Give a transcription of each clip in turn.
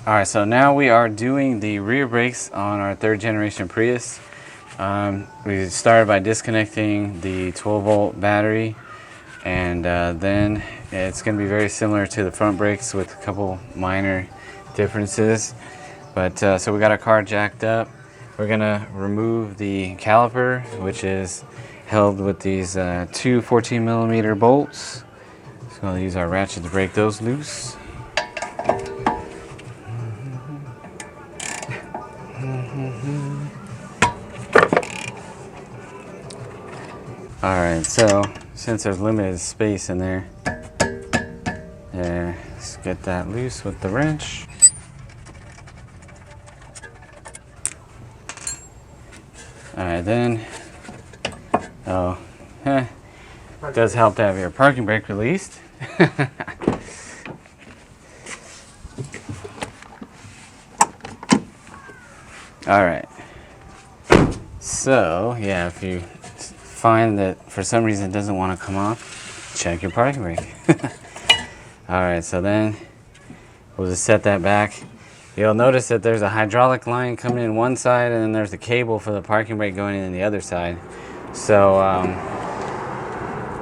Alright, so now we are doing the rear brakes on our 3rd generation Prius. We started by disconnecting the 12-volt battery, and then it's going to be very similar to the front brakes with a couple minor differences. But so we got our car jacked up. We're going to remove the caliper, which is held with these two 14mm bolts. So we'll use our ratchet to break those loose. Alright, so since there's limited space in there, let's get that loose with the wrench. Alright, then, it does help to have your parking brake released. Alright, so yeah, if you find that for some reason it doesn't want to come off, check your parking brake. Alright, so then we'll just set that back. You'll notice that there's a hydraulic line coming in one side, and then there's a cable for the parking brake going in the other side. So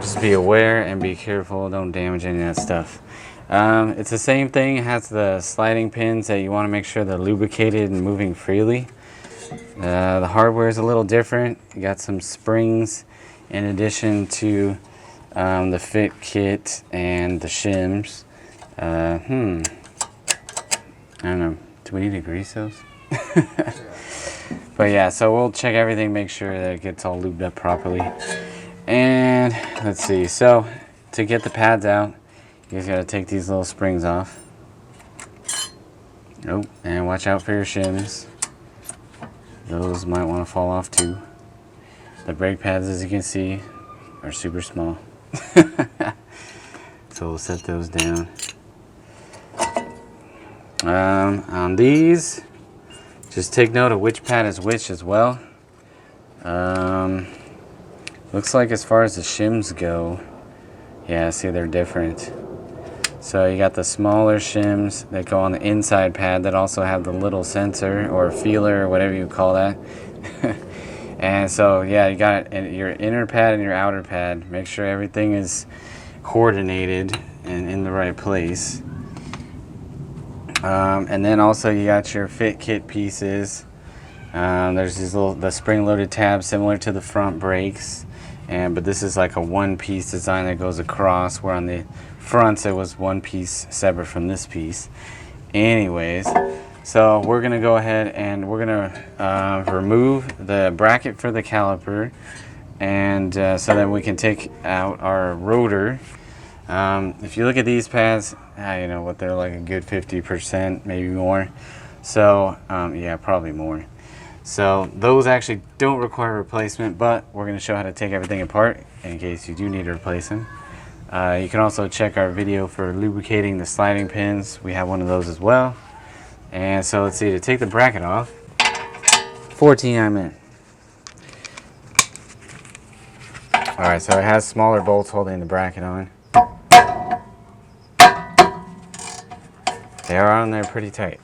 just be aware and be careful, don't damage any of that stuff. It's the same thing, it has the sliding pins that you want to make sure they're lubricated and moving freely. The hardware is a little different. You got some springs in addition to the fit kit and the shims. I don't know. Do we need to grease those? But yeah, so we'll check everything, make sure that it gets all lubed up properly. And let's see. So to get the pads out, you guys got to take these little springs off. Oh, and watch out for your shims. Those might want to fall off too. The brake pads, as you can see, are super small. So we'll set those down. On these, just take note of which pad is which as well. Looks like as far as the shims go, yeah, see, they're different. So you got the smaller shims that go on the inside pad that also have the little sensor or feeler or whatever you call that. And so yeah, you got your inner pad and your outer pad. Make sure everything is coordinated and in the right place. And then also you got your fit kit pieces. There's these the spring-loaded tabs similar to the front brakes, but this is like a one-piece design that goes across, where on the fronts it was one piece separate from this piece. Anyways, so we're gonna go ahead and we're gonna remove the bracket for the caliper, and so that we can take out our rotor. If you look at these pads, you know what, they're like a good 50%, maybe more. So yeah, probably more. So those actually don't require replacement, but we're going to show how to take everything apart in case you do need to replace them. You can also check our video for lubricating the sliding pins. We have one of those as well. And so let's see, to take the bracket off, 14 I'm in. Alright, so it has smaller bolts holding the bracket on. They are on there pretty tight.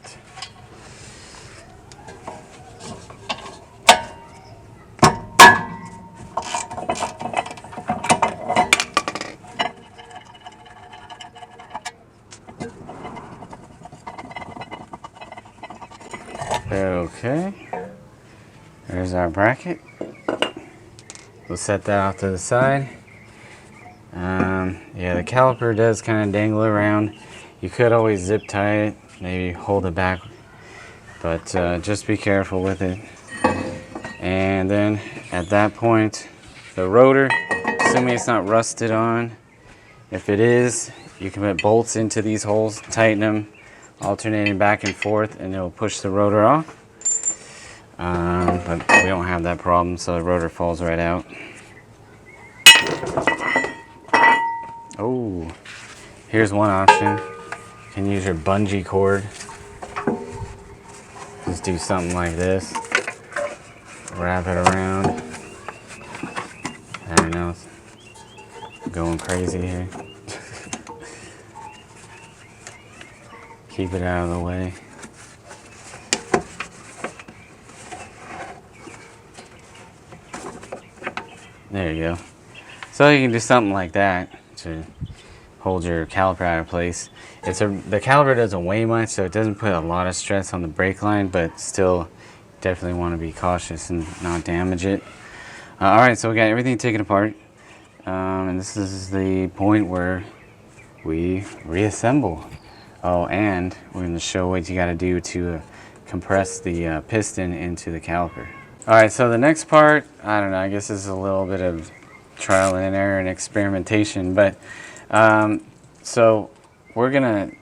Okay, there's our bracket. We'll set that off to the side. Yeah, the caliper does kind of dangle around. You could always zip tie it, maybe hold it back, but just be careful with it. And then at that point, the rotor, assuming it's not rusted on, if it is, you can put bolts into these holes, tighten them, alternating back and forth, and it'll push the rotor off. But we don't have that problem, so the rotor falls right out. Oh, here's one option. You can use your bungee cord. Just do something like this. Wrap it around. I don't know, it's going crazy here. Keep it out of the way. There you go. So you can do something like that to hold your caliper out of place. The caliper doesn't weigh much, so it doesn't put a lot of stress on the brake line, but still definitely want to be cautious and not damage it. Alright, so we got everything taken apart, and this is the point where we reassemble. Oh, and we're going to show what you got to do to compress the piston into the caliper. Alright, so the next part, I don't know, I guess this is a little bit of trial and error and experimentation, but so we're going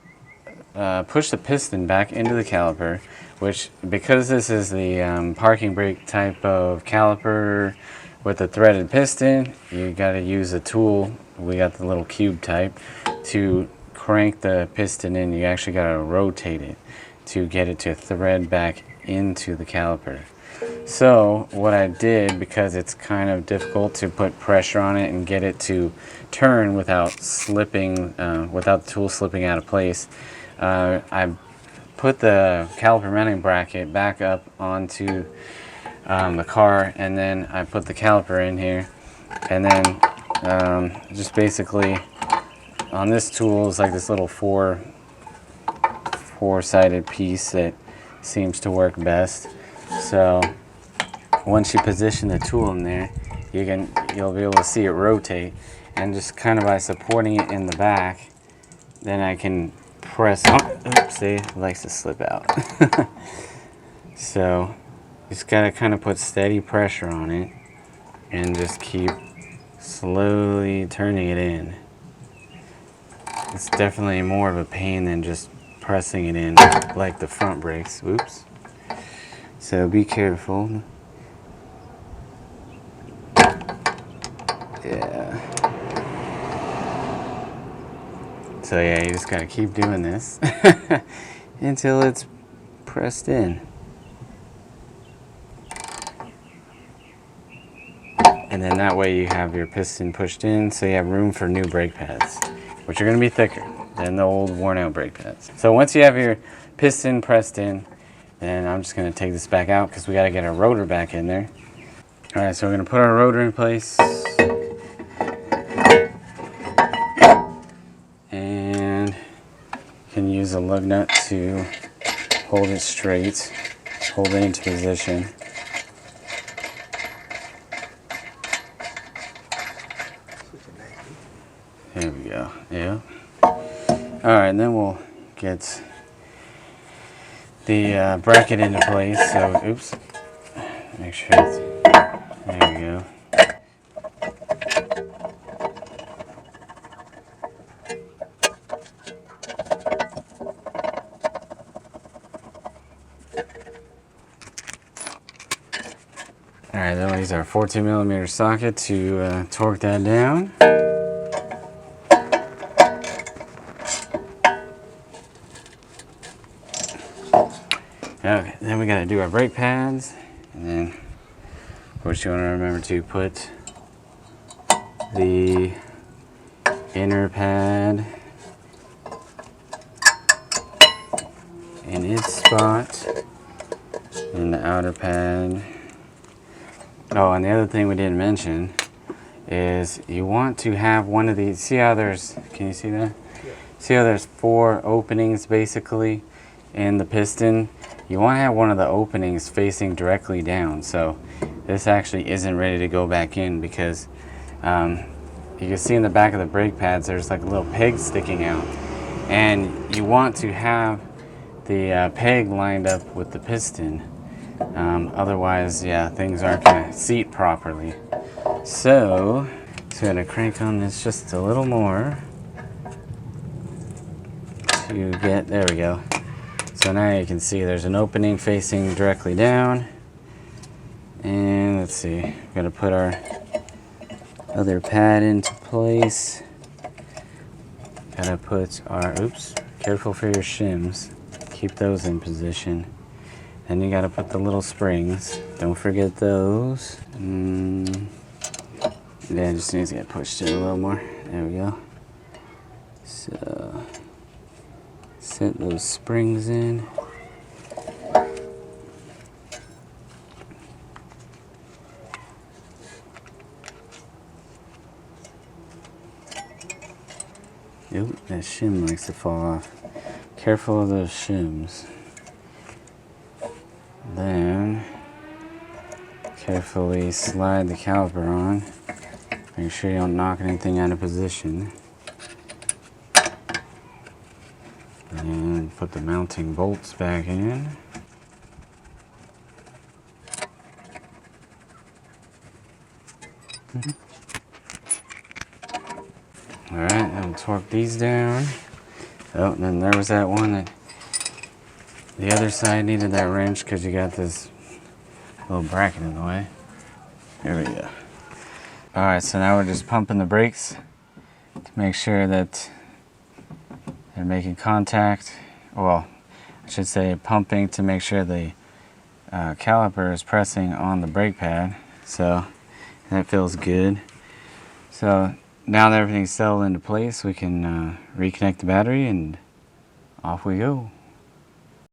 to push the piston back into the caliper, which, because this is the parking brake type of caliper with the threaded piston, you got to use a tool. We got the little cube type to crank the piston in. You actually got to rotate it to get it to thread back into the caliper. So what I did, because it's kind of difficult to put pressure on it and get it to turn without slipping, without the tool slipping out of place, I put the caliper mounting bracket back up onto the car, and then I put the caliper in here, and then just basically on this tool is like this little four-sided piece that seems to work best. So once you position the tool in there, you'll be able to see it rotate, and just kind of by supporting it in the back, then I can press. Oops, see, it likes to slip out. So just gotta kind of put steady pressure on it and just keep slowly turning it in. It's definitely more of a pain than just pressing it in like the front brakes. Oops. So be careful. Yeah. So yeah, you just gotta keep doing this until it's pressed in. And then that way you have your piston pushed in, so you have room for new brake pads, which are going to be thicker than the old worn out brake pads. So once you have your piston pressed in, then I'm just going to take this back out because we got to get our rotor back in there. Alright, so we're going to put our rotor in place. And you can use a lug nut to hold it straight, hold it into position. There we go. Yeah. Alright, then we'll get the bracket into place. So, oops. Make sure it's. There we go. Alright, then we'll use our 14mm socket to torque that down. Okay, then we gotta do our brake pads, and then of course you want to remember to put the inner pad in its spot and the outer pad. Oh, and the other thing we didn't mention is you want to have one of these. See how there's, can you see that? Yeah. See how there's 4 openings basically in the piston? You want to have one of the openings facing directly down. So this actually isn't ready to go back in because you can see in the back of the brake pads there's like a little peg sticking out. And you want to have the peg lined up with the piston. Otherwise, yeah, things aren't going to seat properly. So, just going to crank on this just a little more to get, there we go. So now you can see there's an opening facing directly down. And let's see, we're going to put our other pad into place. Gotta put our, oops, careful for your shims. Keep those in position. Then you gotta put the little springs. Don't forget those. Yeah, it just needs to get pushed in a little more. There we go. So, set those springs in. Ooh, that shim likes to fall off. Careful of those shims. Then carefully slide the caliper on. Make sure you don't knock anything out of position. And put the mounting bolts back in. Alright, then torque these down. Oh, and then there was that one that the other side needed that wrench because you got this little bracket in the way. There we go. Alright, so now we're just pumping the brakes to make sure that they're making contact. Well, I should say pumping to make sure the caliper is pressing on the brake pad. So that feels good. So now that everything's settled into place, we can reconnect the battery and off we go.